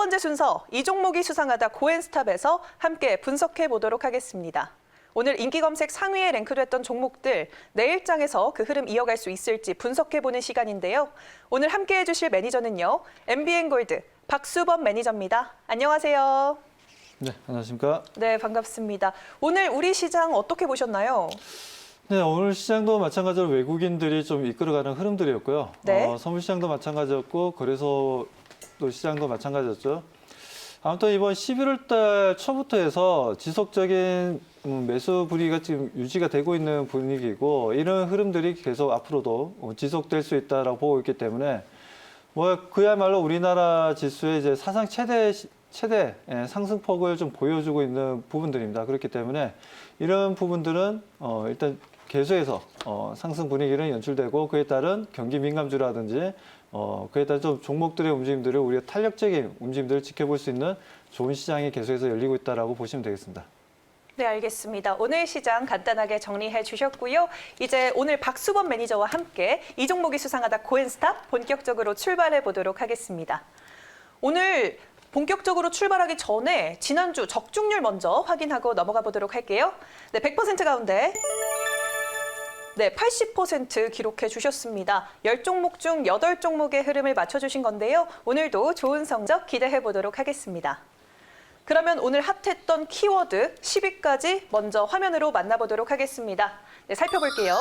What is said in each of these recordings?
번째 순서, 이 종목이 수상하다 고엔스탑에서 함께 분석해 보도록 하겠습니다. 오늘 인기 검색 상위에 랭크됐던 종목들, 내일장에서 그 흐름 이어갈 수 있을지 분석해보는 시간인데요. 오늘 함께 해주실 매니저는요, MBN골드 박수범 매니저입니다. 안녕하세요. 네, 안녕하십니까? 네, 반갑습니다. 오늘 우리 시장 어떻게 보셨나요? 네, 오늘 시장도 마찬가지로 외국인들이 좀 이끌어가는 흐름들이었고요. 네. 선물시장도 마찬가지였고, 거래소 또 시장도 마찬가지였죠. 아무튼 이번 11월 달 초부터 해서 지속적인 매수 분위기가 지금 유지가 되고 있는 분위기고, 이런 흐름들이 계속 앞으로도 지속될 수 있다라고 보고 있기 때문에, 그야말로 우리나라 지수의 이제 사상 최대 상승폭을 좀 보여주고 있는 부분들입니다. 그렇기 때문에 이런 부분들은 일단 계속해서 상승 분위기는 연출되고, 그에 따른 경기 민감주라든지 그에 따른 좀 종목들의 움직임들을 우리가 탄력적인 움직임들을 지켜볼 수 있는 좋은 시장이 계속해서 열리고 있다라고 보시면 되겠습니다. 네, 알겠습니다. 오늘 시장 간단하게 정리해 주셨고요. 이제 오늘 박수범 매니저와 함께 이 종목이 수상하다 고엔스탑 본격적으로 출발해 보도록 하겠습니다. 오늘 본격적으로 출발하기 전에 지난주 적중률 먼저 확인하고 넘어가 보도록 할게요. 네, 100% 가운데 네, 80% 기록해 주셨습니다. 10종목 중 8종목의 흐름을 맞춰주신 건데요. 오늘도 좋은 성적 기대해 보도록 하겠습니다. 그러면 오늘 핫했던 키워드 10위까지 먼저 화면으로 만나보도록 하겠습니다. 네, 살펴볼게요.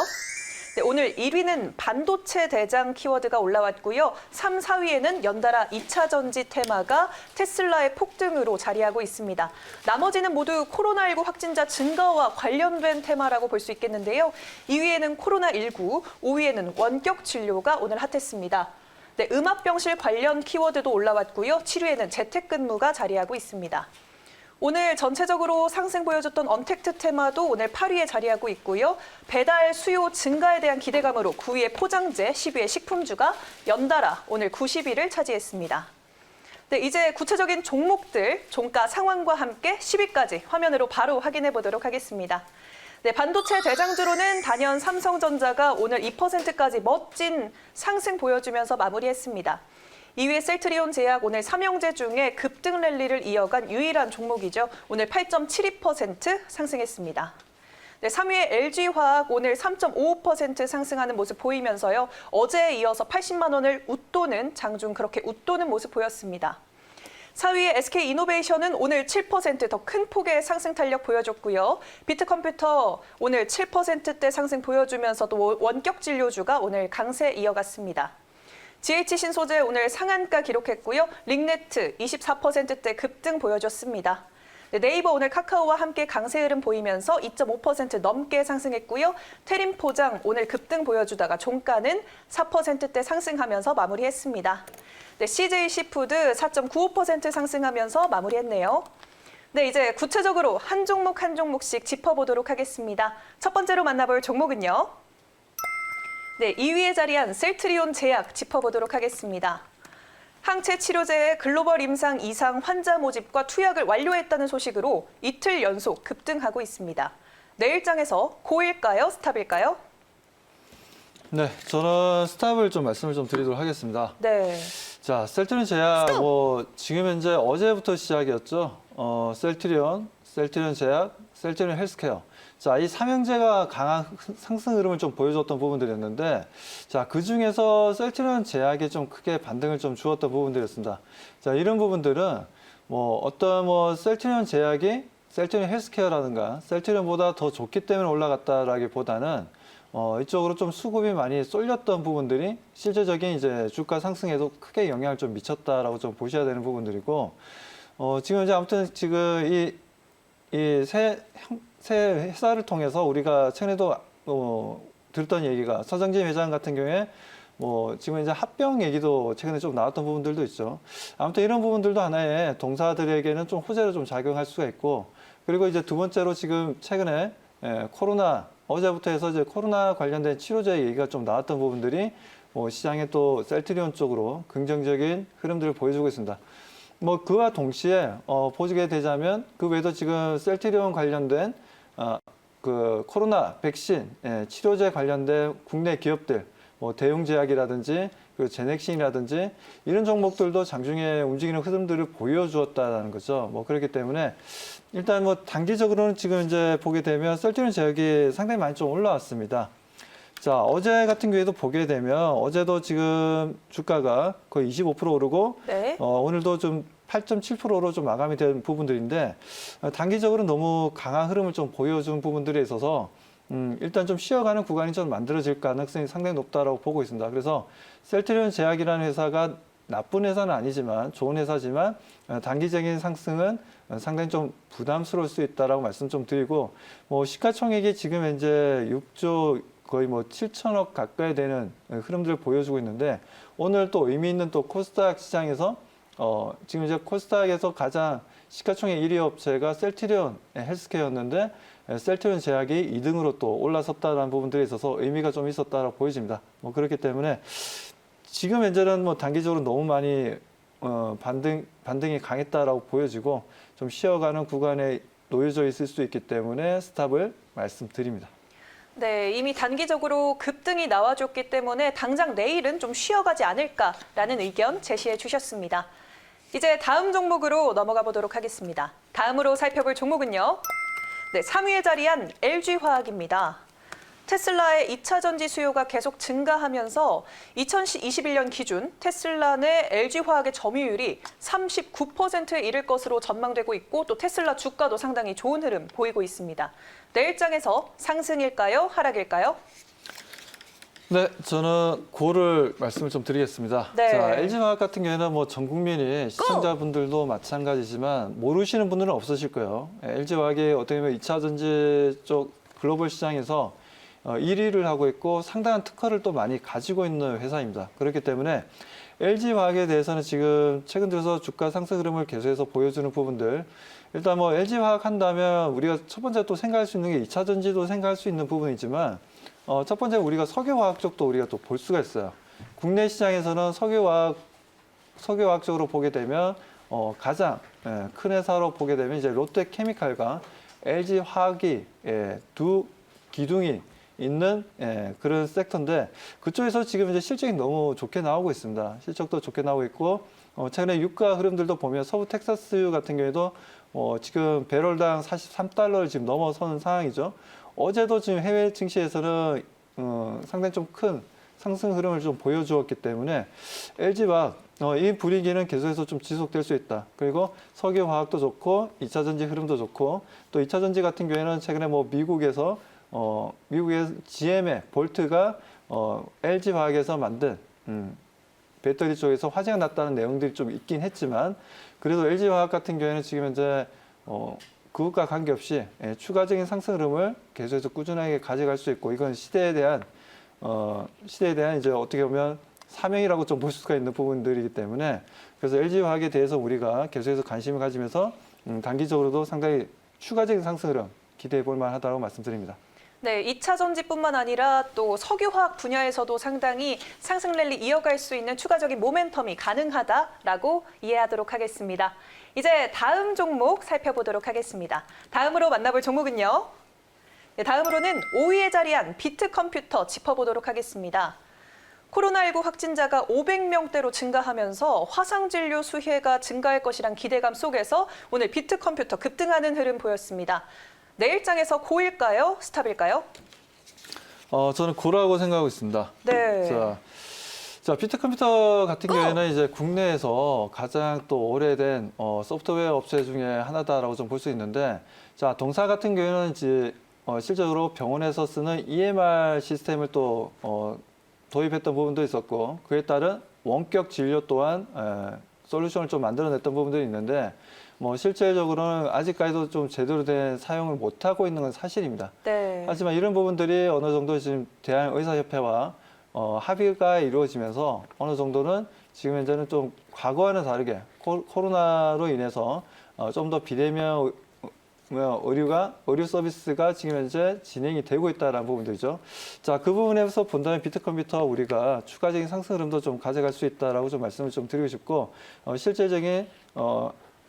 네, 오늘 1위는 반도체 대장 키워드가 올라왔고요. 3, 4위에는 연달아 2차 전지 테마가 테슬라의 폭등으로 자리하고 있습니다. 나머지는 모두 코로나19 확진자 증가와 관련된 테마라고 볼 수 있겠는데요. 2위에는 코로나19, 5위에는 원격 진료가 오늘 핫했습니다. 네, 음압병실 관련 키워드도 올라왔고요. 7위에는 재택근무가 자리하고 있습니다. 오늘 전체적으로 상승 보여줬던 언택트 테마도 오늘 8위에 자리하고 있고요. 배달 수요 증가에 대한 기대감으로 9위의 포장재, 10위의 식품주가 연달아 오늘 90위를 차지했습니다. 네, 이제 구체적인 종목들, 종가 상황과 함께 10위까지 화면으로 바로 확인해 보도록 하겠습니다. 네, 반도체 대장주로는 단연 삼성전자가 오늘 2%까지 멋진 상승 보여주면서 마무리했습니다. 2위의 셀트리온 제약 오늘 삼형제 중에 급등 랠리를 이어간 유일한 종목이죠. 오늘 8.72% 상승했습니다. 네, 3위의 LG화학 오늘 3.55% 상승하는 모습 보이면서요. 어제에 이어서 80만 원을 웃도는 장중 그렇게 웃도는 모습 보였습니다. 4위의 SK이노베이션은 오늘 7% 더 큰 폭의 상승 탄력 보여줬고요. 비트컴퓨터 오늘 7%대 상승 보여주면서도 원격 진료주가 오늘 강세 이어갔습니다. GH신소재 오늘 상한가 기록했고요. 링네트 24%대 급등 보여줬습니다. 네, 네이버 오늘 카카오와 함께 강세 흐름 보이면서 2.5% 넘게 상승했고요. 테림포장 오늘 급등 보여주다가 종가는 4%대 상승하면서 마무리했습니다. 네, CJ시푸드 4.95% 상승하면서 마무리했네요. 네, 이제 구체적으로 한 종목 한 종목씩 짚어보도록 하겠습니다. 첫 번째로 만나볼 종목은요. 네, 2위에 자리한 셀트리온 제약 짚어보도록 하겠습니다. 항체 치료제의 글로벌 임상 이상 환자 모집과 투약을 완료했다는 소식으로 이틀 연속 급등하고 있습니다. 내일장에서 고일까요? 스탑일까요? 네, 저는 스탑을 좀 말씀을 좀 드리도록 하겠습니다. 네. 자, 셀트리온 제약, 지금 현재 어제부터 시작이었죠. 셀트리온 제약, 셀트리온 헬스케어. 자, 이 삼형제가 강한 상승 흐름을 좀 보여줬던 부분들이었는데, 자, 그 중에서 셀트리온 제약이 좀 크게 반등을 좀 주었던 부분들이었습니다. 자, 이런 부분들은 셀트리온 제약이 셀트리온 헬스케어라든가 셀트리온보다 더 좋기 때문에 올라갔다라기보다는 이쪽으로 좀 수급이 많이 쏠렸던 부분들이 실제적인 이제 주가 상승에도 크게 영향을 좀 미쳤다라고 좀 보셔야 되는 부분들이고, 지금 이제 아무튼 지금 새 회사를 통해서 우리가 최근에도 들었던 얘기가 서정진 회장 같은 경우에 지금 이제 합병 얘기도 최근에 좀 나왔던 부분들도 있죠. 아무튼 이런 부분들도 하나의 동사들에게는 좀 호재로 좀 작용할 수가 있고, 그리고 이제 두 번째로 지금 최근에 어제부터 해서 이제 코로나 관련된 치료제 얘기가 좀 나왔던 부분들이 시장에 또 셀트리온 쪽으로 긍정적인 흐름들을 보여주고 있습니다. 그와 동시에 보게 되자면 그 외에도 지금 셀트리온 관련된 그 코로나 백신 치료제 관련된 국내 기업들 대웅제약이라든지 그리고 제넥신이라든지 이런 종목들도 장중에 움직이는 흐름들을 보여주었다는 거죠. 뭐 그렇기 때문에 일단 뭐 단기적으로는 지금 이제 보게 되면 셀트리온 제약이 상당히 많이 좀 올라왔습니다. 자, 어제 같은 경우에도 보게 되면 어제도 지금 주가가 거의 25% 오르고 네. 오늘도 좀 8.7%로 좀 마감이 된 부분들인데 단기적으로 너무 강한 흐름을 좀 보여준 부분들에 있어서 일단 좀 쉬어가는 구간이 좀 만들어질 가능성이 상당히 높다라고 보고 있습니다. 그래서 셀트리온 제약이라는 회사가 나쁜 회사는 아니지만 좋은 회사지만 단기적인 상승은 상당히 좀 부담스러울 수 있다라고 말씀 좀 드리고 뭐 시가총액이 지금 현재 6조 거의 뭐 7천억 가까이 되는 흐름들을 보여주고 있는데 오늘 또 의미 있는 또 코스닥 시장에서 지금 이제 코스닥에서 가장 시가총액 1위 업체가 셀트리온 헬스케어였는데 셀트리온 제약이 2등으로 또 올라섰다는 부분들에 있어서 의미가 좀 있었다라고 보여집니다. 뭐 그렇기 때문에 지금 현재는 뭐 단기적으로 너무 많이 반등이 강했다라고 보여지고 좀 쉬어가는 구간에 놓여져 있을 수 있기 때문에 스탑을 말씀드립니다. 네, 이미 단기적으로 급등이 나와줬기 때문에 당장 내일은 좀 쉬어가지 않을까라는 의견 제시해 주셨습니다. 이제 다음 종목으로 넘어가 보도록 하겠습니다. 다음으로 살펴볼 종목은요. 네, 3위에 자리한 LG화학입니다. 테슬라의 2차 전지 수요가 계속 증가하면서 2021년 기준 테슬라 내 LG화학의 점유율이 39%에 이를 것으로 전망되고 있고 또 테슬라 주가도 상당히 좋은 흐름 보이고 있습니다. 내일장에서 상승일까요? 하락일까요? 네, 저는 고를 말씀을 좀 드리겠습니다. 네. 자, LG화학 같은 경우에는 뭐 전 국민이 시청자분들도 마찬가지지만 모르시는 분들은 없으실 거예요. LG화학이 어떻게 보면 2차 전지 쪽 글로벌 시장에서 1위를 하고 있고 상당한 특허를 또 많이 가지고 있는 회사입니다. 그렇기 때문에 LG화학에 대해서는 지금 최근 들어서 주가 상승 흐름을 계속해서 보여주는 부분들 일단 뭐 LG화학 한다면 우리가 첫 번째 또 생각할 수 있는 게 2차 전지도 생각할 수 있는 부분이지만 첫 번째 우리가 석유화학 쪽도 우리가 또 볼 수가 있어요. 국내 시장에서는 석유화학 쪽으로 보게 되면 가장 큰 회사로 보게 되면 이제 롯데케미칼과 LG화학이 두 기둥이 있는 그런 섹터인데 그쪽에서 지금 이제 실적이 너무 좋게 나오고 있습니다. 실적도 좋게 나오고 있고 최근에 유가 흐름들도 보면 서부 텍사스 같은 경우에도 지금 배럴당 43달러를 지금 넘어서는 상황이죠. 어제도 지금 해외 증시에서는 상당히 좀 큰 상승 흐름을 좀 보여주었기 때문에 LG화학 이 분위기는 계속해서 좀 지속될 수 있다. 그리고 석유화학도 좋고 2차 전지 흐름도 좋고 또 2차 전지 같은 경우에는 최근에 뭐 미국의 GM의 볼트가 LG화학에서 만든 배터리 쪽에서 화제가 났다는 내용들이 좀 있긴 했지만 그래도 LG화학 같은 경우에는 지금 현재 그것과 관계없이 추가적인 상승 흐름을 계속해서 꾸준하게 가져갈 수 있고 이건 시대에 대한 이제 어떻게 보면 사명이라고 좀 볼 수가 있는 부분들이기 때문에 그래서 LG화학에 대해서 우리가 계속해서 관심을 가지면서 단기적으로도 상당히 추가적인 상승 흐름 기대해 볼 만하다고 말씀드립니다. 네, 2차 전지뿐만 아니라 또 석유화학 분야에서도 상당히 상승 랠리 이어갈 수 있는 추가적인 모멘텀이 가능하다라고 이해하도록 하겠습니다. 이제 다음 종목 살펴보도록 하겠습니다. 다음으로 만나볼 종목은요. 네, 다음으로는 5위에 자리한 비트컴퓨터 짚어보도록 하겠습니다. 코로나19 확진자가 500명대로 증가하면서 화상진료 수혜가 증가할 것이란 기대감 속에서 오늘 비트컴퓨터 급등하는 흐름 보였습니다. 내일장에서 고일까요? 스탑일까요? 저는 고라고 생각하고 있습니다. 네. 자, 비트컴퓨터 같은 경우에는 이제 국내에서 가장 또 오래된 소프트웨어 업체 중에 하나다라고 좀 볼 수 있는데, 자, 동사 같은 경우에는 이제 실제로 병원에서 쓰는 EMR 시스템을 또 도입했던 부분도 있었고, 그에 따른 원격 진료 또한 솔루션을 좀 만들어냈던 부분들이 있는데, 뭐 실질적으로는 아직까지도 좀 제대로 된 사용을 못하고 있는 건 사실입니다. 네. 하지만 이런 부분들이 어느 정도 지금 대한의사협회와 합의가 이루어지면서 어느 정도는 지금 현재는 좀 과거와는 다르게 코로나로 인해서 좀 더 비대면 의료 서비스가 지금 현재 진행이 되고 있다는 부분들이죠. 자, 그 부분에서 본다면 비트컴퓨터 우리가 추가적인 상승 흐름도 좀 가져갈 수 있다라고 좀 말씀을 좀 드리고 싶고 실질적인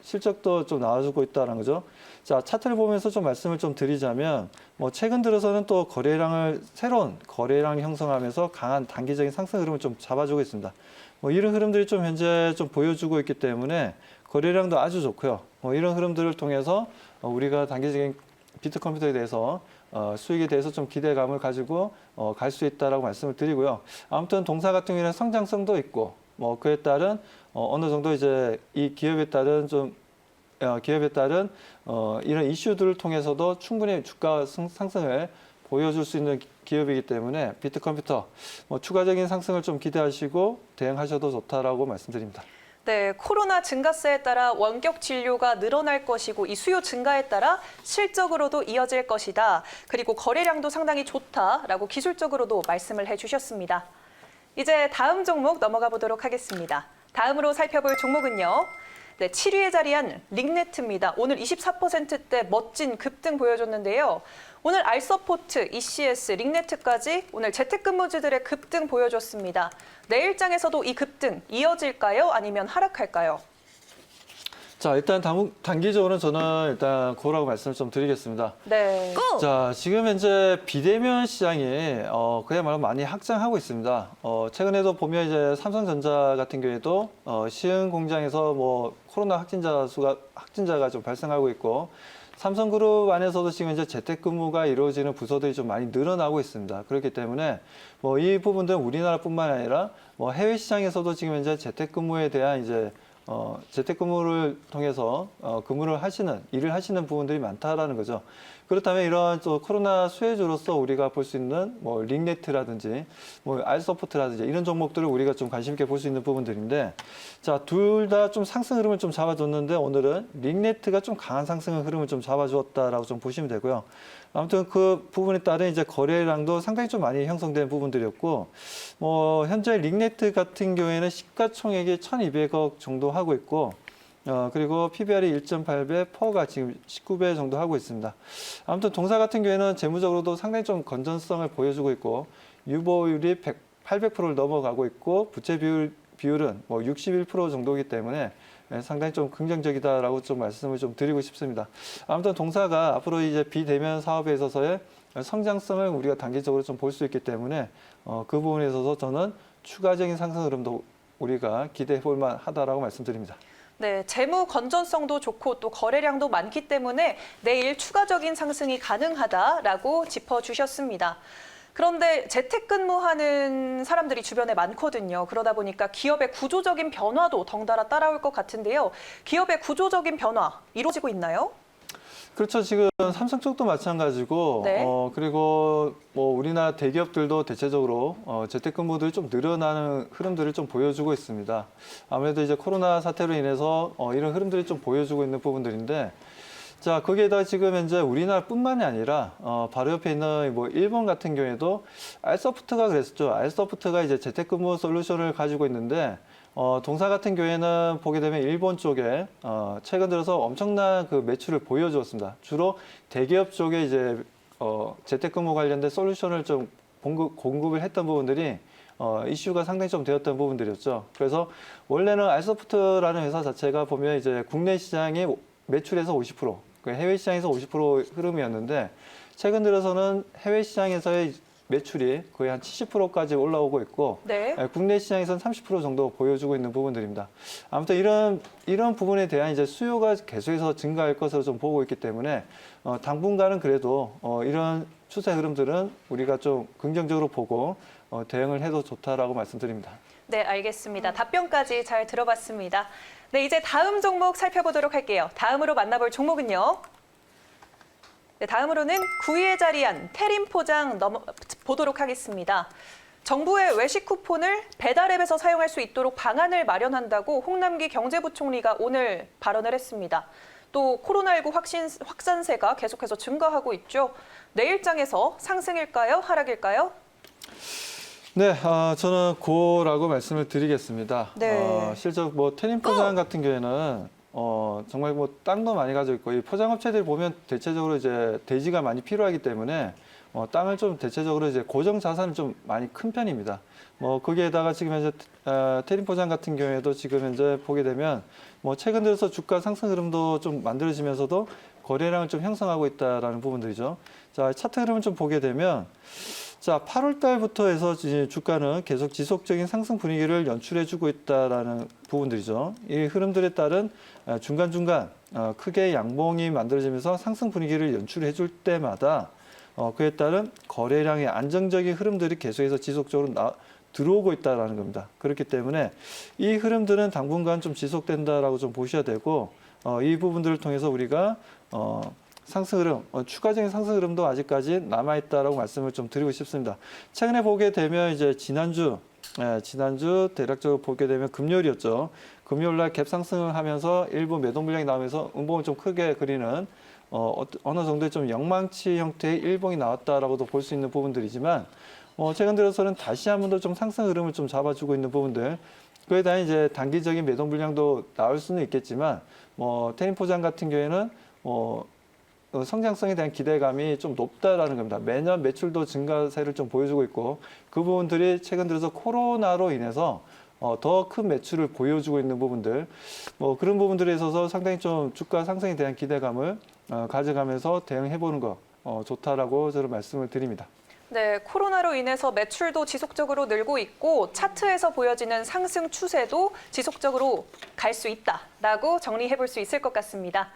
실적도 좀 나와주고 있다는 거죠. 자, 차트를 보면서 좀 말씀을 좀 드리자면, 뭐 최근 들어서는 또 새로운 거래량 형성하면서 강한 단기적인 상승 흐름을 좀 잡아주고 있습니다. 뭐 이런 흐름들이 좀 현재 좀 보여주고 있기 때문에 거래량도 아주 좋고요. 뭐 이런 흐름들을 통해서 우리가 단기적인 비트컴퓨터에 대해서 수익에 대해서 좀 기대감을 가지고 갈 수 있다라고 말씀을 드리고요. 아무튼 동사 같은 경우에는 성장성도 있고, 뭐 그에 따른 어느 정도 이제 이 기업에 따른 이런 이슈들을 통해서도 충분히 주가 상승을 보여줄 수 있는 기업이기 때문에 비트컴퓨터 추가적인 상승을 좀 기대하시고 대응하셔도 좋다라고 말씀드립니다. 네, 코로나 증가세에 따라 원격 진료가 늘어날 것이고 이 수요 증가에 따라 실적으로도 이어질 것이다. 그리고 거래량도 상당히 좋다라고 기술적으로도 말씀을 해주셨습니다. 이제 다음 종목 넘어가 보도록 하겠습니다. 다음으로 살펴볼 종목은요. 네, 7위에 자리한 링네트입니다. 오늘 24%대 멋진 급등 보여줬는데요. 오늘 알서포트, ECS, 링네트까지 오늘 재택근무주들의 급등 보여줬습니다. 내일장에서도 이 급등 이어질까요? 아니면 하락할까요? 자, 일단 단기적으로는 저는 일단 고라고 말씀을 좀 드리겠습니다. 네. 자, 지금 현재 비대면 시장이 그야말로 많이 확장하고 있습니다. 최근에도 보면 이제 삼성전자 같은 경우에도 시흥 공장에서 뭐 코로나 확진자가 좀 발생하고 있고, 삼성그룹 안에서도 지금 이제 재택근무가 이루어지는 부서들이 좀 많이 늘어나고 있습니다. 그렇기 때문에 뭐 이 부분들은 우리나라뿐만 아니라 뭐 해외 시장에서도 지금 현재 재택근무에 대한 이제 재택근무를 통해서 일을 하시는 부분들이 많다라는 거죠. 그렇다면 이러한 또 코로나 수혜주로서 우리가 볼 수 있는 뭐 링네트라든지 뭐 알서포트라든지 이런 종목들을 우리가 좀 관심 있게 볼 수 있는 부분들인데, 자, 둘 다 좀 상승 흐름을 좀 잡아줬는데 오늘은 링네트가 좀 강한 상승 흐름을 좀 잡아주었다라고 좀 보시면 되고요. 아무튼 그 부분에 따른 이제 거래량도 상당히 좀 많이 형성된 부분들이었고, 뭐 현재 링네트 같은 경우에는 시가총액이 1,200억 정도 하고 있고, 그리고 PBR이 1.8배, 퍼가 지금 19배 정도 하고 있습니다. 아무튼 동사 같은 경우에는 재무적으로도 상당히 좀 건전성을 보여주고 있고, 유보율이 800%를 넘어가고 있고, 부채 비율은 뭐 61% 정도이기 때문에 상당히 좀 긍정적이다라고 좀 말씀을 좀 드리고 싶습니다. 아무튼 동사가 앞으로 이제 비대면 사업에 있어서의 성장성을 우리가 단기적으로 좀 볼 수 있기 때문에 그 부분에 있어서 저는 추가적인 상승 흐름도 우리가 기대해 볼 만하다라고 말씀드립니다. 네, 재무 건전성도 좋고 또 거래량도 많기 때문에 내일 추가적인 상승이 가능하다라고 짚어주셨습니다. 그런데 재택근무하는 사람들이 주변에 많거든요. 그러다 보니까 기업의 구조적인 변화도 덩달아 따라올 것 같은데요. 기업의 구조적인 변화 이루어지고 있나요? 그렇죠. 지금 삼성 쪽도 마찬가지고, 네. 그리고 뭐 우리나라 대기업들도 대체적으로 재택근무들이 좀 늘어나는 흐름들을 좀 보여주고 있습니다. 아무래도 이제 코로나 사태로 인해서 이런 흐름들이 좀 보여주고 있는 부분들인데, 자, 거기에다 지금 현재 우리나라뿐만이 아니라 바로 옆에 있는 뭐 일본 같은 경우에도 알서프트가 그랬었죠. 알서프트가 이제 재택근무 솔루션을 가지고 있는데, 동사 같은 경우에는 보게 되면 일본 쪽에 최근 들어서 엄청난 그 매출을 보여주었습니다. 주로 대기업 쪽에 이제 재택근무 관련된 솔루션을 좀 공급을 했던 부분들이 이슈가 상당히 좀 되었던 부분들이었죠. 그래서 원래는 알서프트라는 회사 자체가 보면 이제 국내 시장의 매출에서 50%, 해외 시장에서 50% 흐름이었는데, 최근 들어서는 해외 시장에서의 매출이 거의 한 70%까지 올라오고 있고, 네. 국내 시장에서는 30% 정도 보여주고 있는 부분들입니다. 아무튼 이런 부분에 대한 이제 수요가 계속해서 증가할 것으로 좀 보고 있기 때문에 당분간은 그래도 이런 추세 흐름들은 우리가 좀 긍정적으로 보고 대응을 해도 좋다라고 말씀드립니다. 네, 알겠습니다. 답변까지 잘 들어봤습니다. 네, 이제 다음 종목 살펴보도록 할게요. 다음으로 만나볼 종목은요. 네, 다음으로는 9위에 자리한 태림포장 보도록 하겠습니다. 정부의 외식 쿠폰을 배달앱에서 사용할 수 있도록 방안을 마련한다고 홍남기 경제부총리가 오늘 발언을 했습니다. 또 코로나19 확산세가 계속해서 증가하고 있죠. 내일장에서 상승일까요? 하락일까요? 네, 저는 고라고 말씀을 드리겠습니다. 네. 실적 뭐 태림포장 같은 경우에는 정말 뭐 땅도 많이 가지고 있고, 이 포장업체들 보면 대체적으로 이제 대지가 많이 필요하기 때문에 땅을 좀 대체적으로 이제 고정 자산은 좀 많이 큰 편입니다. 거기에다가 지금 현재 테림포장 같은 경우에도 지금 현재 보게 되면 최근 들어서 주가 상승 흐름도 좀 만들어지면서도 거래량을 좀 형성하고 있다라는 부분들이죠. 자, 차트 흐름을 좀 보게 되면 자, 8월 달부터 해서 이제 주가는 계속 지속적인 상승 분위기를 연출해주고 있다라는 부분들이죠. 이 흐름들에 따른 중간중간 크게 양봉이 만들어지면서 상승 분위기를 연출해줄 때마다 그에 따른 거래량의 안정적인 흐름들이 계속해서 지속적으로 들어오고 있다라는 겁니다. 그렇기 때문에 이 흐름들은 당분간 좀 지속된다라고 좀 보셔야 되고 이 부분들을 통해서 우리가 상승 흐름, 추가적인 상승 흐름도 아직까지 남아있다라고 말씀을 좀 드리고 싶습니다. 최근에 보게 되면 이제 지난주 대략적으로 보게 되면 금요일이었죠. 금요일 날 갭 상승을 하면서 일부 매도 물량이 나오면서 음봉을 좀 크게 그리는 어느 정도의 좀 영망치 형태의 일봉이 나왔다라고도 볼 수 있는 부분들이지만 최근 들어서는 다시 한 번 더 좀 상승 흐름을 좀 잡아주고 있는 부분들. 그에 대한 이제 단기적인 매도 물량도 나올 수는 있겠지만 테림포장 같은 경우에는 성장성에 대한 기대감이 좀 높다라는 겁니다. 매년 매출도 증가세를 좀 보여주고 있고 그 부분들이 최근 들어서 코로나로 인해서 더 큰 매출을 보여주고 있는 부분들, 그런 부분들에 있어서 상당히 좀 주가 상승에 대한 기대감을 가져가면서 대응해보는 거 좋다라고 저는 말씀을 드립니다. 네, 코로나로 인해서 매출도 지속적으로 늘고 있고 차트에서 보여지는 상승 추세도 지속적으로 갈 수 있다라고 정리해 볼 수 있을 것 같습니다.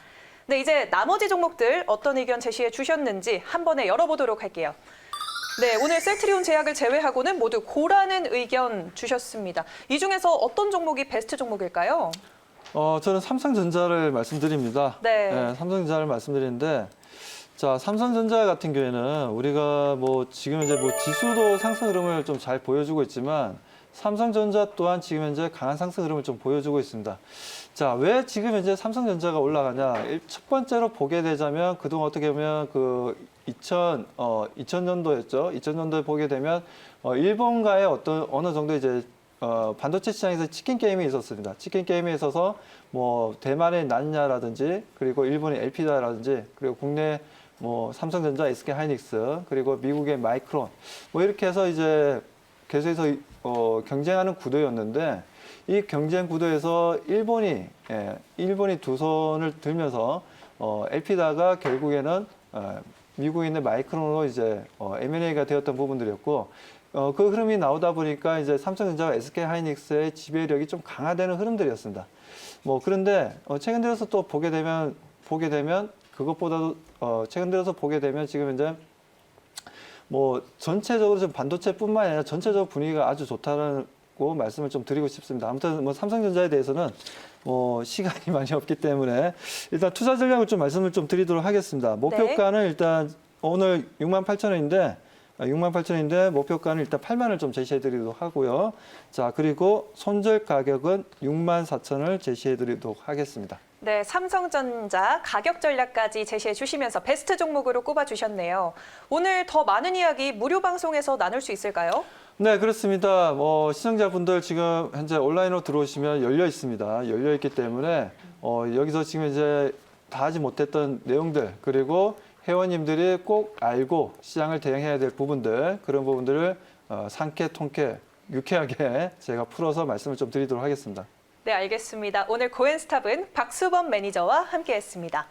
네, 이제 나머지 종목들 어떤 의견 제시해 주셨는지 한 번에 열어보도록 할게요. 네, 오늘 셀트리온 제약을 제외하고는 모두 고라는 의견 주셨습니다. 이 중에서 어떤 종목이 베스트 종목일까요? 저는 삼성전자를 말씀드립니다. 네. 삼성전자를 말씀드리는데, 자, 삼성전자 같은 경우에는 우리가 지금 이제 지수도 상승 흐름을 좀 잘 보여주고 있지만, 삼성전자 또한 지금 현재 강한 상승 흐름을 좀 보여주고 있습니다. 자, 왜 지금 현재 삼성전자가 올라가냐? 첫 번째로 보게 되자면 그동안 어떻게 보면 2000년도였죠. 2000년도에 보게 되면 일본과의 어느 정도 이제 반도체 시장에서 치킨 게임이 있었습니다. 치킨 게임에 있어서 대만의 난냐라든지 그리고 일본의 엘피다라든지 그리고 국내 삼성전자, SK하이닉스 그리고 미국의 마이크론 이렇게 해서 이제 계속해서 경쟁하는 구도였는데 이 경쟁 구도에서 일본이 두 손을 들면서 엘피다가 결국에는 미국에 있는 마이크론으로 이제 M&A가 되었던 부분들이었고 그 흐름이 나오다 보니까 이제 삼성전자와 SK하이닉스의 지배력이 좀 강화되는 흐름들이었습니다. 그런데 최근 들어서 또 보게 되면 그것보다도 최근 들어서 보게 되면 지금 현재 전체적으로 좀 반도체뿐만 아니라 전체적으로 분위기가 아주 좋다고 말씀을 좀 드리고 싶습니다. 아무튼 삼성전자에 대해서는 시간이 많이 없기 때문에 일단 투자 전략을 좀 말씀을 좀 드리도록 하겠습니다. 목표가는 일단 오늘 68,000원인데 목표가는 일단 8만을 좀 제시해 드리도록 하고요. 자, 그리고 손절 가격은 64,000원을 제시해 드리도록 하겠습니다. 네, 삼성전자 가격 전략까지 제시해 주시면서 베스트 종목으로 꼽아 주셨네요. 오늘 더 많은 이야기 무료 방송에서 나눌 수 있을까요? 네, 그렇습니다. 시청자분들 지금 현재 온라인으로 들어오시면 열려 있습니다. 열려 있기 때문에 여기서 지금 이제 다 하지 못했던 내용들 그리고 회원님들이 꼭 알고 시장을 대응해야 될 부분들 그런 부분들을 상쾌, 통쾌, 유쾌하게 제가 풀어서 말씀을 좀 드리도록 하겠습니다. 네, 알겠습니다. 오늘 고엔스탑은 박수범 매니저와 함께했습니다.